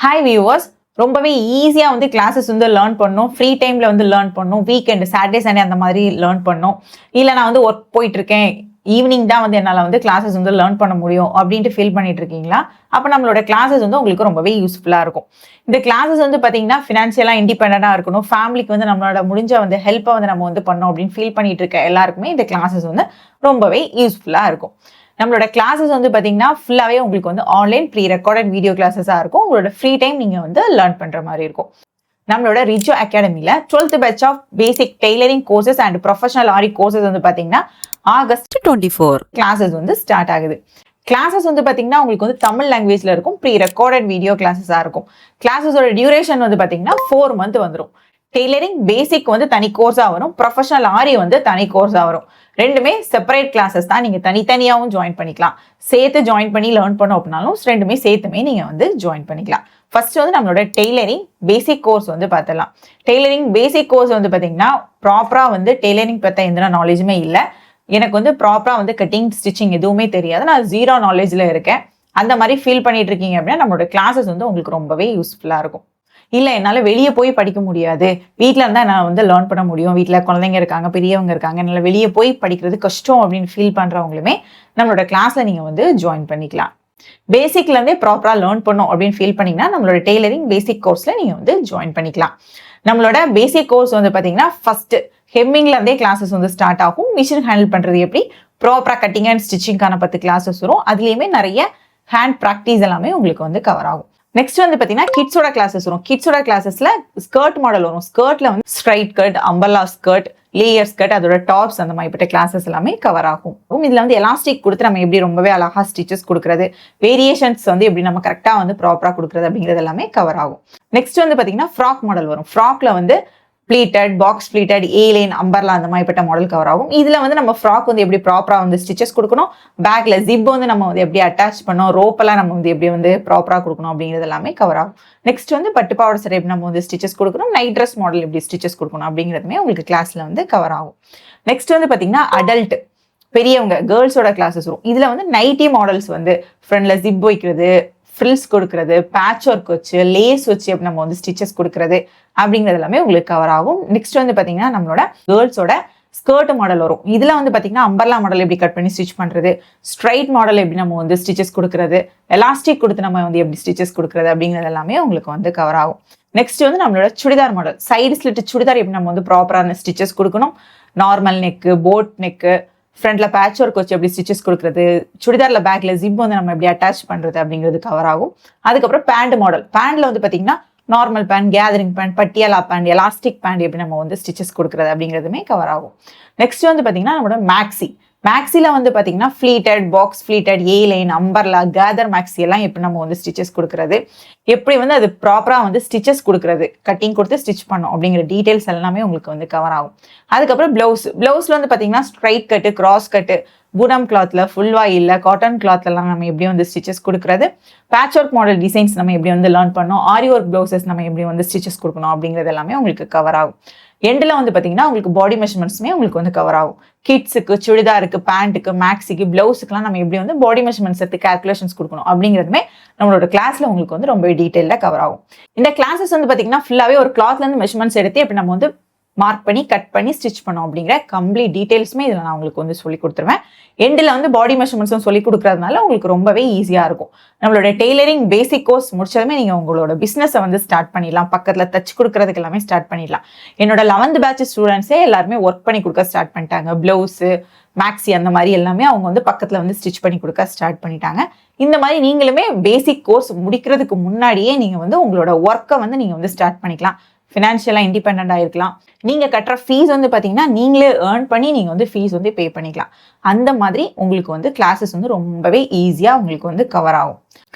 Hi viewers, ரொம்பவே ஈஸியாக வந்து கிளாஸஸ் வந்து லேர்ன் பண்ணணும். ஃப்ரீ டைமில் வந்து லேர்ன் பண்ணணும். வீக்கெண்டு சாட்டர்டே சண்டே அந்த மாதிரி லேர்ன் பண்ணணும். இல்லை நான் வந்து ஒர்க் போயிட்டுருக்கேன், ஈவினிங் தான் வந்து என்னால் வந்து கிளாஸஸ் வந்து லேர்ன் பண்ண முடியும் அப்படின்ட்டு ஃபீல் பண்ணிட்டு இருக்கீங்களா? அப்போ நம்மளோட கிளாஸஸ் வந்து உங்களுக்கு ரொம்பவே யூஸ்ஃபுல்லாக இருக்கும். இந்த கிளாஸஸ் வந்து பார்த்தீங்கன்னா ஃபினான்ஷியலாக இண்டிபெண்டாக இருக்கணும், ஃபேமிலிக்கு வந்து நம்மளோட முடிஞ்ச வந்து ஹெல்ப்பை வந்து நம்ம வந்து பண்ணோம் அப்படின்னு ஃபீல் பண்ணிட்டு இருக்க எல்லாருக்குமே இந்த கிளாஸஸ் வந்து ரொம்பவே யூஸ்ஃபுல்லாக இருக்கும். நம்மளோட கிளாஸஸ் வந்து பார்த்தீங்கன்னா ஃபுல்லாகவே உங்களுக்கு வந்து ஆன்லைன் ப்ரீ ரெக்கார்டட் வீடியோ கிளாஸஸாக இருக்கும். உங்களோட ஃப்ரீ டைம் நீங்கள் வந்து லேர்ன் பண்ணுற மாதிரி இருக்கும். நம்மளோட ரிஜோ அகாடமியில் 12th batch of basic tailoring courses and professional aari courses வந்து பார்த்தீங்கன்னா ஆகஸ்ட் 24 கிளாஸஸ் வந்து ஸ்டார்ட் ஆகுது. கிளாஸஸ் வந்து பார்த்தீங்கன்னா உங்களுக்கு வந்து தமிழ் லாங்குவேஜில் இருக்கும். ப்ரீ ரெக்கார்டட் வீடியோ கிளாஸஸாக இருக்கும். கிளாஸஸோட டியூரேஷன் வந்து பார்த்தீங்கன்னா 4 மந்த் வந்துடும். டெய்லரிங் பேசிக் வந்து தனி கோர்ஸாக வரும், ப்ரொஃபஷனல் ஆரி வந்து தனி கோர்ஸாக வரும். ரெண்டுமே செப்பரேட் கிளாஸஸ் தான். நீங்கள் தனித்தனியாகவும் ஜாயின் பண்ணிக்கலாம், சேர்த்து ஜாயின் பண்ணி லேர்ன் பண்ணோம் அப்படின்னாலும் ரெண்டுமே சேர்த்துமே நீங்கள் வந்து ஜாயின் பண்ணிக்கலாம். ஃபர்ஸ்ட் வந்து நம்மளோட டெய்லரிங் பேசிக் கோர்ஸ் வந்து பார்த்துடலாம். டெய்லரிங் பேசிக் கோர்ஸ் வந்து பார்த்தீங்கன்னா ப்ராப்பராக வந்து டெய்லரிங் பற்றி எந்த நாலேஜுமே இல்லை. எனக்கு வந்து ப்ராப்பராக வந்து கட்டிங் ஸ்டிச்சிங் எதுவுமே தெரியாது, நான் 0 நாலேஜில் இருக்கேன், அந்த மாதிரி ஃபீல் பண்ணிட்டு இருக்கீங்க அப்படின்னா நம்மளோட கிளாஸஸ் வந்து உங்களுக்கு ரொம்பவே யூஸ்ஃபுல்லாக இருக்கும். இல்லை என்னால் வெளியே போய் படிக்க முடியாது, வீட்டில் இருந்தால் என்னால் வந்து லேர்ன் பண்ண முடியும், வீட்டில் குழந்தைங்க இருக்காங்க, பெரியவங்க இருக்காங்க, என்னால் வெளியே போய் படிக்கிறது கஷ்டம் அப்படின்னு ஃபீல் பண்ணுறவங்களுமே நம்மளோட கிளாஸில் நீங்கள் வந்து ஜாயின் பண்ணிக்கலாம். பேசிக்லேருந்தே ப்ராப்பராக லேர்ன் பண்ணோம் அப்படின்னு ஃபீல் பண்ணிங்கன்னா நம்மளோட டெய்லரிங் பேசிக் கோர்ஸில் நீங்கள் வந்து ஜாயின் பண்ணிக்கலாம். நம்மளோட பேசிக் கோர்ஸ் வந்து பார்த்தீங்கன்னா ஃபஸ்ட்டு ஹெம்மிங்லேருந்தே கிளாஸஸ் வந்து ஸ்டார்ட் ஆகும். மிஷின் ஹேண்டில் பண்ணுறது எப்படி, ப்ராப்பராக கட்டிங் அண்ட் ஸ்டிச்சிங்கான 10 கிளாஸஸ் வரும். அதுலேயுமே நிறைய ஹேண்ட் ப்ராக்டிஸ் எல்லாமே உங்களுக்கு வந்து கவர் ஆகும். நெக்ஸ்ட் வந்து பார்த்தீங்கன்னா கிட்ஸோட கிளாஸஸ் வரும். கிட்ஸோட கிளாஸஸ்ல ஸ்கர்ட் மாடல் வரும். ஸ்கர்ட்ல வந்து straight cut, umbrella skirt, layer skirt, அதோட டாப்ஸ், அந்த மாதிரிப்பட்ட கிளாஸஸ் எல்லாமே கவர் ஆகும். இதுல வந்து எலாஸ்டிக் கொடுத்து நம்ம எப்படி ரொம்பவே அழகா ஸ்டிச்சஸ் கொடுக்குறது, வேரியேஷன்ஸ் வந்து எப்படி நம்ம கரெக்டா வந்து ப்ராப்பரா கொடுக்குறது அப்படிங்கிறது எல்லாமே கவர் ஆகும். நெக்ஸ்ட் வந்து பார்த்தீங்கன்னா ஃப்ராக் மாடல் வரும். ஃப்ராக்ல வந்து pleated, box pleated, airline, umbrella அந்த மாதிரிப்பட்ட மாடல் கவர் ஆகும். இதில் வந்து நம்ம ஃப்ராக் வந்து எப்படி ப்ராப்பராக வந்து ஸ்டிச்சஸ் கொடுக்கணும், பேக்கில் ஜிப் வந்து நம்ம வந்து எப்படி அட்டாச் பண்ணோம், ரோப்பெல்லாம் நம்ம வந்து எப்படி வந்து ப்ராப்பராக கொடுக்கணும் அப்படிங்கிறது எல்லாமே கவர் ஆகும். நெக்ஸ்ட் வந்து பட்டுப்பாவோட சரி எப்படி நம்ம வந்து ஸ்டிச்சஸ் கொடுக்கணும், நைட் ட்ரெஸ் மாடல் எப்படி ஸ்டிச்சஸ் கொடுக்கணும் அப்படிங்கிறதுமே உங்களுக்கு கிளாஸில் வந்து கவர் ஆகும். நெக்ஸ்ட் வந்து பார்த்தீங்கன்னா அடல்ட் பெரியவங்க கேர்ள்ஸோட கிளாஸஸ் வரும். இதில் வந்து நைட்டி மாடல்ஸ் வந்து ஃப்ரண்ட்ல ஜிப் வைக்கிறது, ஃப்ரில்ஸ் கொடுக்கறது, பேட்ச் ஒர்க் வச்சு, லேஸ் வச்சு எப்படி நம்ம வந்து ஸ்டிச்சஸ் கொடுக்கறது அப்படிங்கிறது எல்லாமே உங்களுக்கு கவர் ஆகும். நெக்ஸ்ட் வந்து பார்த்தீங்கன்னா நம்மளோட கேர்ள்ஸோட ஸ்கர்ட் மாடல் வரும். இதில் வந்து பார்த்தீங்கன்னா அம்பர்லா மாடல் எப்படி கட் பண்ணி ஸ்டிச் பண்ணுறது, ஸ்ட்ரைட் மாடல் எப்படி நம்ம வந்து ஸ்டிச்சஸ் கொடுக்கறது, எலாஸ்டிக் கொடுத்து நம்ம வந்து எப்படி ஸ்டிச்சஸ் கொடுக்கறது அப்படிங்கிறது எல்லாமே உங்களுக்கு வந்து கவர் ஆகும். நெக்ஸ்ட் வந்து நம்மளோட churidar model, side slit churidar எப்படி நம்ம வந்து ப்ராப்பரான ஸ்டிச்சஸ் கொடுக்கணும், நார்மல் நெக்கு, போட் நெக்கு, ஃப்ரண்ட்ல பேட்ச் ஒர்க் வச்சு எப்படி ஸ்டிச்சஸ் கொடுக்குறது, சுடிதாரில் பேக்ல ஜிப் வந்து நம்ம எப்படி அட்டாச் பண்ணுறது அப்படிங்கிறது கவர் ஆகும். அதுக்கப்புறம் பேண்ட் மாடல், பேண்ட்ல வந்து பார்த்தீங்கன்னா normal pant, gathering pant, Patiala pant, elastic pant எப்படி நம்ம வந்து ஸ்டிச்சஸ் கொடுக்குறது அப்படிங்கிறதுமே கவர் ஆகும். நெக்ஸ்ட் வந்து பார்த்தீங்கன்னா நம்மளோட மேக்ஸி, மேக்ஸியில் வந்து பார்த்தீங்கன்னா ஃப்ளீட்டட், பாக்ஸ் ஃப்ளீட்டட், ஏ லைன், அம்பர்லா, கேதர் மேக்ஸி எல்லாம் எப்படி நம்ம வந்து ஸ்டிச்சஸ் கொடுக்குறது, எப்படி வந்து அது ப்ராப்பராக வந்து ஸ்டிச்சஸ் கொடுக்குறது, கட்டிங் கொடுத்து ஸ்டிச் பண்ணோம் அப்படிங்கிற டீட்டெயில்ஸ் எல்லாமே உங்களுக்கு வந்து கவர் ஆகும். அதுக்கப்புறம் பிளவுஸில் வந்து பார்த்தீங்கன்னா ஸ்ட்ரைட் கட்டு, கிராஸ் கட்டு, பூனம் கிளாத்ல, ஃபுல் வாயில்ல, காட்டன் கிளாத்லாம் நம்ம எப்படி வந்து ஸ்டிச்சஸ் கொடுக்குறது, பேட்ச் ஒர்க் மாடல் டிசைன்ஸ் நம்ம எப்படி வந்து லேர்ன் பண்ணோம், ஆரி ஒர்க் பிளவுசஸ் நம்ம எப்படி வந்து ஸ்டிச்சஸ் கொடுக்கணும் அப்படிங்கிறது எல்லாமே உங்களுக்கு கவர் ஆகும். எண்டில் வந்து பார்த்தீங்கன்னா உங்களுக்கு பாடி மெஷர்மெண்ட்ஸுமே உங்களுக்கு வந்து கவர் ஆகும். கிட்ஸுக்கு, சுடிதாருக்கு, பேண்ட்டுக்கு, மேக்ஸிக்கு, பிளவுஸுக்குலாம் நம்ம எப்படி வந்து பாடி மெஷர்மெண்ட்ஸ் எடுத்து கால்குலேஷன்ஸ் கொடுக்கணும் அப்படிங்கிறதுமே நம்மளோட கிளாஸ்ல உங்களுக்கு வந்து ரொம்ப டீட்டெயிலாக கவர் ஆகும். இந்த கிளாஸஸ் வந்து பார்த்தீங்கன்னா ஃபுல்லாகவே ஒரு கிளாத்லேருந்து மெஷர்மெண்ட்ஸ் எடுத்து எப்படி நம்ம வந்து மார்க் பண்ணி கட் பண்ணி ஸ்டிச் பண்ணோம் அப்படிங்கிற கம்ப்ளீட் டீட்டெயில்ஸுமே இதில் நான் உங்களுக்கு வந்து சொல்லி கொடுத்துருவேன். எண்டில் வந்து பாடி மெஷர்மெண்ட்ஸும் சொல்லி கொடுக்குறதுனால உங்களுக்கு ரொம்பவே ஈஸியாக இருக்கும். நம்மளோட டெய்லரிங் பேசிக் கோர்ஸ் முடிச்சதுமே நீங்கள் உங்களோட பிஸ்னஸை வந்து ஸ்டார்ட் பண்ணிடலாம், பக்கத்தில் தச்சு கொடுக்குறதுக்கு எல்லாமே ஸ்டார்ட் பண்ணிடலாம். என்னோட 11th பேட்ச் ஸ்டூடெண்ட்ஸே எல்லாருமே ஒர்க் பண்ணி கொடுக்க ஸ்டார்ட் பண்ணிட்டாங்க. பிளவுஸு, மேக்ஸி அந்த மாதிரி எல்லாமே அவங்க வந்து பக்கத்தில் வந்து ஸ்டிச் பண்ணி கொடுக்க ஸ்டார்ட் பண்ணிட்டாங்க. இந்த மாதிரி நீங்களுமே பேசிக் கோர்ஸ் முடிக்கிறதுக்கு முன்னாடியே நீங்கள் வந்து உங்களோட ஒர்க்கை வந்து நீங்கள் வந்து ஸ்டார்ட் பண்ணிக்கலாம். ஃபினான்ஷியலாக இண்டிபெண்டாக இருக்கலாம். நீங்கள் கட்டுற ஃபீஸ் வந்து பார்த்தீங்கன்னா நீங்களே ஏர்ன் பண்ணி நீங்கள் வந்து ஃபீஸ் வந்து பே பண்ணிக்கலாம். அந்த மாதிரி உங்களுக்கு வந்து கிளாஸஸ் வந்து ரொம்பவே ஈஸியாக உங்களுக்கு வந்து கவர் ஆகும்.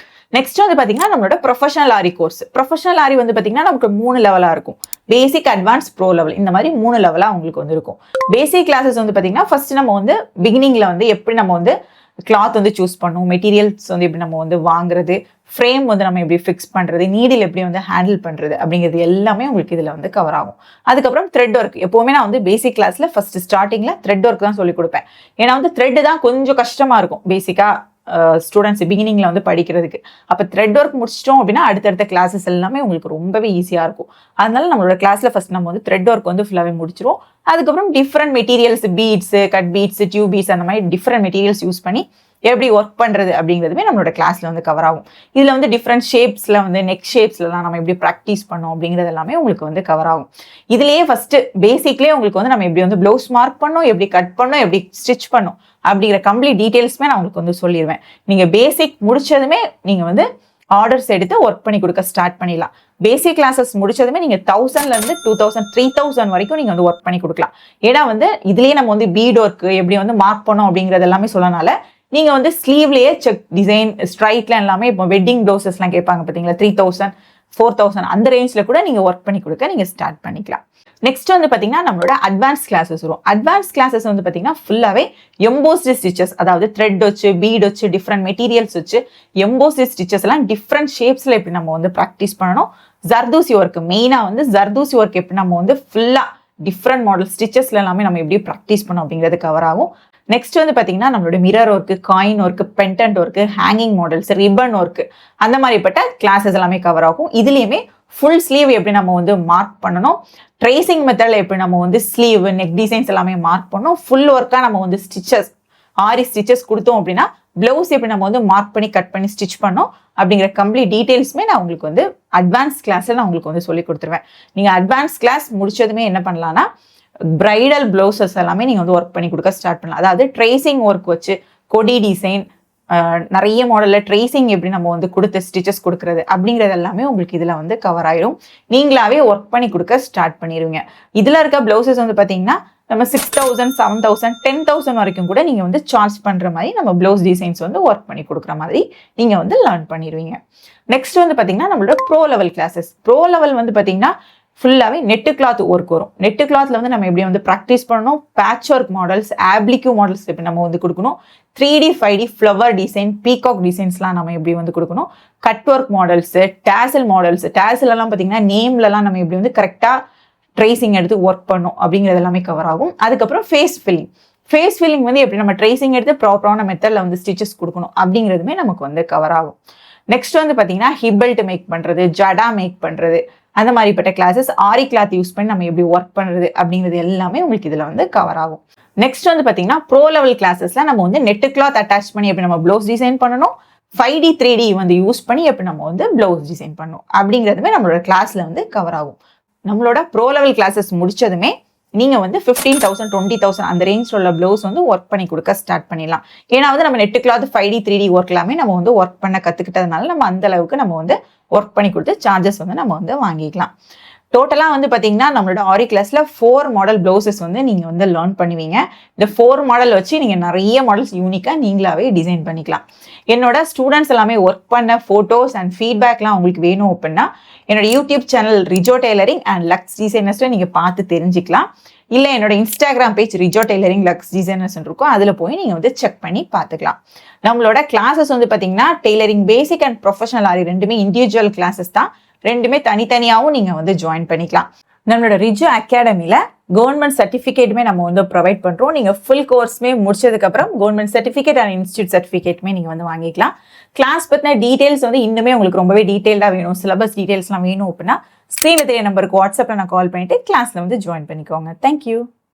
நெக்ஸ்ட் வந்து பார்த்தீங்கன்னா நம்மளோட ப்ரொஃபஷனல் ஆரி கோர்ஸ். ப்ரொஃபஷனல் ஆரி வந்து பார்த்தீங்கன்னா நமக்கு 3 லெவலாக இருக்கும். பேசிக், அட்வான்ஸ், ப்ரோ லெவல், இந்த மாதிரி 3 லெவலாக உங்களுக்கு வந்து இருக்கும். பேசிக் கிளாஸஸ் வந்து பார்த்தீங்கன்னா ஃபர்ஸ்ட் நம்ம வந்து பிகினிங்கில் வந்து எப்படி நம்ம வந்து கிளாத் வந்து சூஸ் பண்ணும், மெட்டீரியல்ஸ் வந்து எப்படி நம்ம வந்து வாங்குறது, ஃப்ரேம் வந்து நம்ம எப்படி ஃபிக்ஸ் பண்ணுறது, நீடில் எப்படி வந்து ஹேண்டில் பண்ணுறது அப்படிங்கிறது எல்லாமே உங்களுக்கு இதில் வந்து கவர் ஆகும். அதுக்கப்புறம் த்ரெட் ஒர்க், எப்போவுமே நான் வந்து பேசிக் கிளாஸில் ஃபர்ஸ்ட் ஸ்டார்டிங்கில் த்ரெட் ஒர்க் தான் சொல்லிக் கொடுப்பேன். ஏன்னா வந்து த்ரெட்டு தான் கொஞ்சம் கஷ்டமாக இருக்கும். பேசிக்காக ஸ்டூடெண்ட்ஸ் பிகினிங்ல வந்து படிக்கிறதுக்கு. அப்போ த்ரெட் ஒர்க் முடிச்சிட்டோம் அப்படின்னா அடுத்தடுத்த கிளாஸஸ் எல்லாமே உங்களுக்கு ரொம்பவே ஈஸியாக இருக்கும். அதனால நம்மளோட கிளாஸ்ல ஃபர்ஸ்ட் நம்ம வந்து த்ரெட் ஒர்க் வந்து ஃபுல்லாகவே முடிச்சிரும். அதுக்கப்புறம் different materials, beads, cut beads, tube beads அந்த மாதிரி டிஃப்ரெண்ட் மெட்டீரியல்ஸ் யூஸ் பண்ணி எப்படி ஒர்க் பண்ணுறது அப்படிங்கிறதுமே நம்மளோட கிளாஸில் வந்து கவர் ஆகும். இதில் வந்து டிஃப்ரெண்ட் ஷேப்ஸில் வந்து நெக் ஷேப்ஸ்லாம் நம்ம எப்படி ப்ராக்டிஸ் பண்ணோம் அப்படிங்கிறது எல்லாமே உங்களுக்கு வந்து கவர் ஆகும். இதுலேயே ஃபஸ்ட்டு பேசிக்லேயே உங்களுக்கு வந்து நம்ம எப்படி வந்து ப்ளவுஸ் மார்க் பண்ணோம், எப்படி கட் பண்ணோம், எப்படி ஸ்டிச் பண்ணோம் அப்படிங்கிற கம்ப்ளீட் டீட்டெயில்ஸுமே நான் உங்களுக்கு வந்து சொல்லிடுவேன். நீங்கள் பேசிக் முடிச்சதுமே நீங்கள் வந்து ஆர்டர்ஸ் எடுத்து ஒர்க் பண்ணி கொடுக்க ஸ்டார்ட் பண்ணிடலாம். பேசிக் கிளாஸஸ் முடிச்சதுமே நீங்க 1000லேருந்து 2000, 3000 வரைக்கும் நீங்க வந்து ஒர்க் பண்ணி கொடுக்கலாம். ஏன்னா வந்து இதுலயே நம்ம வந்து பீட் ஒர்க் எப்படி வந்து மார்க் பண்ணோம் அப்படிங்கிறது எல்லாமே சொல்லனால நீங்க வந்து ஸ்லீவ்லயே செக் டிசைன், ஸ்ட்ரைட்ல எல்லாமே இப்போ வெட்டிங் ப்ளவுசஸ்லாம் கேட்பாங்க பார்த்தீங்களா, 3000, 4000 அந்த ரேஞ்சில் கூட நீங்க ஒர்க் பண்ணி கொடுக்க நீங்க ஸ்டார்ட் பண்ணிக்கலாம். நெக்ஸ்ட் வந்து பாத்தீங்கன்னா நம்மளோட அட்வான்ஸ் கிளாஸஸ் வரும். அட்வான்ஸ் கிளாஸஸ் வந்து பாத்தீங்கன்னா ஃபுல்லாவே எம்போஸ்டு ஸ்டிச்சஸ், அதாவது த்ரெட் வச்சு, பீட் வச்சு, டிஃப்ரெண்ட் மெட்டீரியல்ஸ் வச்சு எம்போஸ்டு ஸ்டிச்சஸ் எல்லாம் டிஃப்ரெண்ட் ஷேப்ஸ்ல எப்படி நம்ம வந்து ப்ராக்டிஸ் பண்ணணும். ஜர்தூசி ஒர்க், மெயினா வந்து ஜர்தூசி ஒர்க் எப்படி நம்ம வந்து ஃபுல்லா டிஃப்ரெண்ட் மாடல் ஸ்டிச்சஸ்ல எல்லாமே நம்ம எப்படி ப்ராக்டிஸ் பண்ணோம் அப்படிங்கிறது கவர் ஆகும். நெக்ஸ்ட் வந்து பாத்தீங்கன்னா நம்மளோட mirror work, coin work, pendant work, hanging models, ribbon work அந்த மாதிரிப்பட்ட கிளாஸஸ் எல்லாமே கவர் ஆகும். இதுலயுமே ஃபுல் ஸ்லீவ் எப்படி நம்ம வந்து மார்க் பண்ணணும், ட்ரேசிங் மெத்தட்ல எப்படி நம்ம வந்து ஸ்லீவ், நெக் டிசைன்ஸ் எல்லாமே மார்க் பண்ணணும், ஃபுல் ஒர்க்கா நம்ம வந்து ஸ்டிச்சஸ், ஆரி ஸ்டிச்சஸ் கொடுத்தோம் அப்படின்னா பிளவுஸ் எப்படி நம்ம வந்து மார்க் பண்ணி கட் பண்ணி ஸ்டிச் பண்ணோம் அப்படிங்கிற கம்ப்ளீட் டீடைல்ஸுமே நான் உங்களுக்கு வந்து அட்வான்ஸ் கிளாஸ்ல நான் உங்களுக்கு வந்து சொல்லி கொடுத்துருவேன். நீங்க அட்வான்ஸ் கிளாஸ் முடிச்சதுமே என்ன பண்ணலாம்னா பிரைடல் பிளவுசஸ் எல்லாமே நீங்க வந்து ஒர்க் பண்ணி கொடுக்க ஸ்டார்ட் பண்ணலாம். அதாவது ட்ரேசிங் ஒர்க் வச்சு கொடி டிசைன், நிறைய மாடல்ல ட்ரேசிங் எப்படி நம்ம வந்து கொடுத்து ஸ்டிச்சஸ் கொடுக்கறது அப்படிங்கிறது எல்லாமே உங்களுக்கு இதுல வந்து கவர் ஆயிடும். நீங்களாவே ஒர்க் பண்ணி கொடுக்க ஸ்டார்ட் பண்ணிடுவீங்க. இதுல இருக்க பிளவுசஸ் வந்து பாத்தீங்கன்னா நம்ம 6000, 7000, 10,000 வரைக்கும் கூட நீங்க வந்து சார்ஜ் பண்ற மாதிரி நம்ம பிளவுஸ் டிசைன்ஸ் வந்து ஒர்க் பண்ணி கொடுக்குற மாதிரி நீங்க வந்து லேர்ன் பண்ணிடுவீங்க. நெக்ஸ்ட் வந்து பாத்தீங்கன்னா நம்மளோட bro level classes. Bro level வந்து பாத்தீங்கன்னா ஃபுல்லாவே நெட்டு கிளாத் ஒர்க் வரும். நெட்டு கிளாத்ல வந்து நம்ம எப்படி வந்து ப்ராக்டிஸ் பண்ணணும், patch work models, oblique models எப்படி நம்ம வந்து கொடுக்கணும், 3D 5D flower design, peacock டிசைன்ஸ்லாம் நம்ம எப்படி வந்து கொடுக்கணும், cut work models, dazzle models, dazzle எல்லாம் பார்த்தீங்கன்னா நேம்லலாம் நம்ம எப்படி வந்து கரெக்டாக ட்ரேசிங் எடுத்து ஒர்க் பண்ணும் அப்படிங்கிறது எல்லாமே கவர் ஆகும். அதுக்கப்புறம் ஃபேஸ் ஃபில்லிங். ஃபேஸ் ஃபில்லிங் வந்து எப்படி நம்ம ட்ரேசிங் எடுத்து ப்ராப்பரான மெத்தட்ல வந்து ஸ்டிச்சஸ் கொடுக்கணும் அப்படிங்கிறதுமே நமக்கு வந்து கவர் ஆகும். நெக்ஸ்ட் வந்து பார்த்தீங்கன்னா ஹிப் பெல்ட் மேக் பண்ணுறது, ஜடா மேக் பண்ணுறது, அந்த மாதிரிப்பட்ட கிளாஸஸ், ஆரி கிளாத் யூஸ் பண்ணி நம்ம எப்படி ஒர்க் பண்ணுறது அப்படிங்கிறது எல்லாமே உங்களுக்கு இதில் வந்து கவர் ஆகும். நெக்ஸ்ட் வந்து பார்த்தீங்கன்னா ப்ரோ லெவல் கிளாஸஸ்ல நம்ம வந்து நெட்டு கிளாத் அட்டாச் பண்ணி எப்படி நம்ம ப்ளவுஸ் டிசைன் பண்ணணும், 5D 3D வந்து யூஸ் பண்ணி எப்படி நம்ம வந்து ப்ளவுஸ் டிசைன் பண்ணணும் அப்படிங்கிறதுமே நம்மளோட கிளாஸ்ல வந்து கவர் ஆகும். நம்மளோட ப்ரோ லெவல் கிளாஸஸ் முடிச்சதுமே நீங்க வந்து 15,000, 20,000 அந்த ரேஞ்சில் உள்ள பிளவுஸ் வந்து ஒர்க் பண்ணி கொடுக்க ஸ்டார்ட் பண்ணிடலாம். ஏன்னா வந்து நம்ம net cloth 5D 3D work எல்லாமே நம்ம வந்து ஒர்க் பண்ண கத்துக்கிட்டதுனால நம்ம அந்த அளவுக்கு நம்ம வந்து ஒர்க் பண்ணி கொடுத்து சார்ஜஸ் வந்து நம்ம வந்து வாங்கிக்கலாம். டோட்டலா வந்து பாத்தீங்கன்னா நம்மளோட ஆரி கிளாஸ்ல 4 மாடல் பிளவுசஸ் வந்து நீங்க வந்து லேர்ன் பண்ணுவீங்க. இந்த 4 மாடல் வச்சு நீங்க நிறைய மாடல்ஸ் யூனிக்கா நீங்களாவே டிசைன் பண்ணிக்கலாம். என்னோட ஸ்டூடெண்ட்ஸ் எல்லாமே ஒர்க் பண்ண போட்டோஸ் அண்ட் ஃபீட்பேக்லாம் உங்களுக்கு வேணும் அப்படின்னா என்னோட YouTube channel Rijo tailoring and Lux டிசைனர்ஸ்ல நீங்க பார்த்து தெரிஞ்சுக்கலாம். இல்ல என்னோட Instagram page Rijo tailoring Lux designers இருக்கும், அதுல போய் நீங்க வந்து செக் பண்ணி பார்த்துக்கலாம். நம்மளோட கிளாஸஸ் வந்து பாத்தீங்கன்னா டெய்லரிங் பேசிக் அண்ட் ப்ரொஃபஷனல் ஆரி ரெண்டுமே இண்டிவிஜுவல் கிளாஸஸ் தான். ரெண்டுமே தனித்தனியாகவும் நீங்க வந்து ஜாயின் பண்ணிக்கலாம். நம்மளோட ரிஜோ அகாடமில கவர்மெண்ட் சர்டிஃபிகேட்டுமே நம்ம வந்து ப்ரொவைட் பண்றோம். நீங்க ஃபுல் கோர்ஸ்மே முடிச்சதுக்கு அப்புறம் கவர்மெண்ட் சர்டிஃபிகேட் அண்ட் இன்ஸ்டியூட் சர்டிஃபிகேட்டுமே நீங்க வந்து வாங்கிக்கலாம். கிளாஸ் பத்தின டீடைல்ஸ் வந்து இன்னுமே உங்களுக்கு ரொம்பவே டீடைல்டா வேணும், சிலபஸ் டீடைல்ஸ்லாம் வேணும் அப்படின்னா ஸ்கிரீன்ல தெரிய நம்பருக்கு வாட்ஸ்அப்ல நான் கால் பண்ணிட்டு கிளாஸ்ல வந்து ஜாயின் பண்ணிக்கோங்க. தேங்க்யூ.